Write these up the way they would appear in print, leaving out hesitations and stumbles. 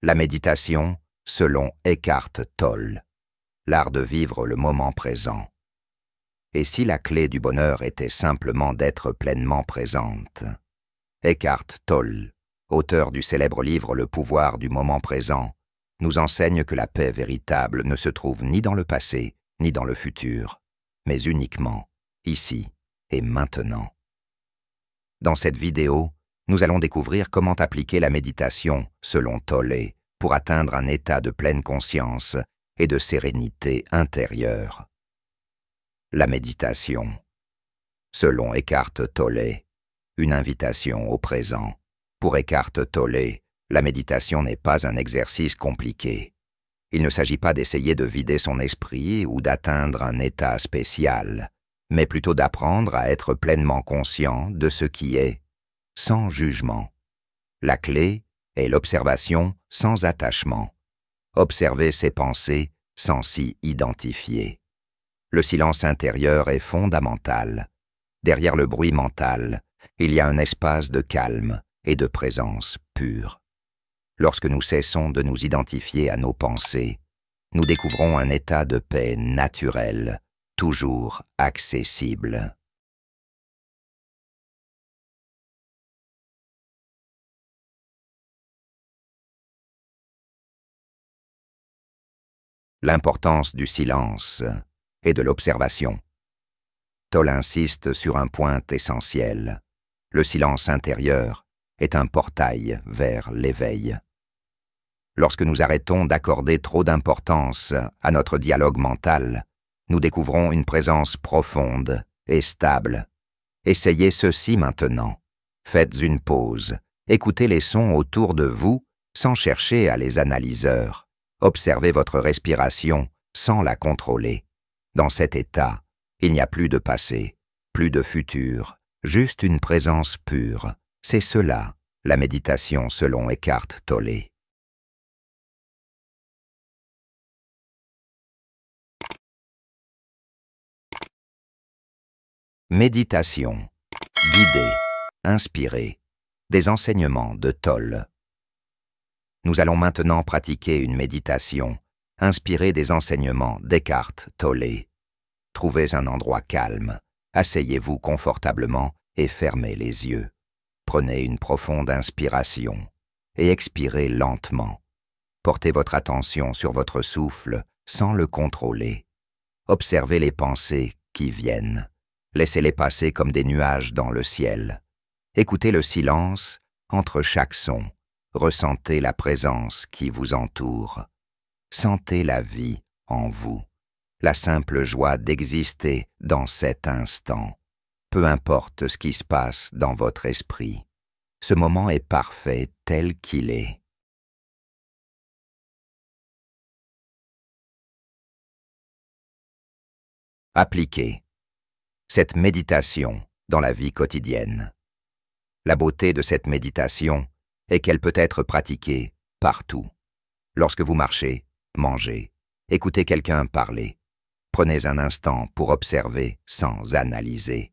La méditation, selon Eckhart Tolle. L'art de vivre le moment présent. Et si la clé du bonheur était simplement d'être pleinement présente? Eckhart Tolle, auteur du célèbre livre Le pouvoir du moment présent, nous enseigne que la paix véritable ne se trouve ni dans le passé, ni dans le futur, mais uniquement ici et maintenant. Dans cette vidéo, nous allons découvrir comment appliquer la méditation, selon Tolle, pour atteindre un état de pleine conscience et de sérénité intérieure. La méditation. Selon Eckhart Tolle, une invitation au présent. Pour Eckhart Tolle, la méditation n'est pas un exercice compliqué. Il ne s'agit pas d'essayer de vider son esprit ou d'atteindre un état spécial, mais plutôt d'apprendre à être pleinement conscient de ce qui est, sans jugement. La clé est l'observation sans attachement. Observer ses pensées sans s'y identifier. Le silence intérieur est fondamental. Derrière le bruit mental, il y a un espace de calme et de présence pure. Lorsque nous cessons de nous identifier à nos pensées, nous découvrons un état de paix naturel, toujours accessible. L'importance du silence et de l'observation. Tolle insiste sur un point essentiel. Le silence intérieur est un portail vers l'éveil. Lorsque nous arrêtons d'accorder trop d'importance à notre dialogue mental, nous découvrons une présence profonde et stable. Essayez ceci maintenant. Faites une pause. Écoutez les sons autour de vous sans chercher à les analyser. Observez votre respiration sans la contrôler. Dans cet état, il n'y a plus de passé, plus de futur, juste une présence pure. C'est cela, la méditation selon Eckhart Tolle. Méditation. Guidée, inspirée. Des enseignements de Tolle. Nous allons maintenant pratiquer une méditation inspirée des enseignements d'Eckhart Tolle. Trouvez un endroit calme, asseyez-vous confortablement et fermez les yeux. Prenez une profonde inspiration et expirez lentement. Portez votre attention sur votre souffle sans le contrôler. Observez les pensées qui viennent. Laissez-les passer comme des nuages dans le ciel. Écoutez le silence entre chaque son. Ressentez la présence qui vous entoure. Sentez la vie en vous, la simple joie d'exister dans cet instant. Peu importe ce qui se passe dans votre esprit, ce moment est parfait tel qu'il est. Appliquez cette méditation dans la vie quotidienne. La beauté de cette méditation est qu'elle peut être pratiquée partout. Lorsque vous marchez, mangez, écoutez quelqu'un parler. Prenez un instant pour observer sans analyser.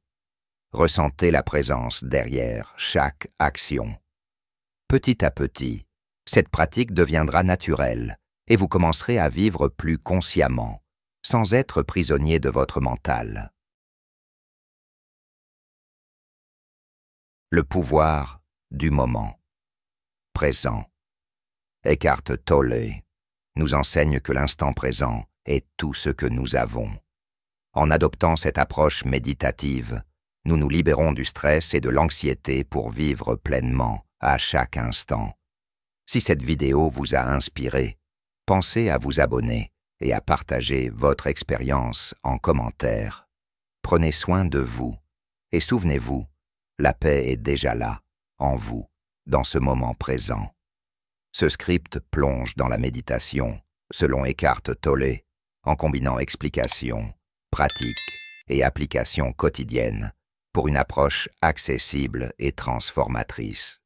Ressentez la présence derrière chaque action. Petit à petit, cette pratique deviendra naturelle et vous commencerez à vivre plus consciemment, sans être prisonnier de votre mental. Le pouvoir du moment présent. Eckhart Tolle nous enseigne que l'instant présent est tout ce que nous avons. En adoptant cette approche méditative, nous nous libérons du stress et de l'anxiété pour vivre pleinement à chaque instant. Si cette vidéo vous a inspiré, pensez à vous abonner et à partager votre expérience en commentaire. Prenez soin de vous et souvenez-vous, la paix est déjà là, en vous, dans ce moment présent. Ce script plonge dans la méditation, selon Eckhart Tolle, en combinant explication, pratique et application quotidienne pour une approche accessible et transformatrice.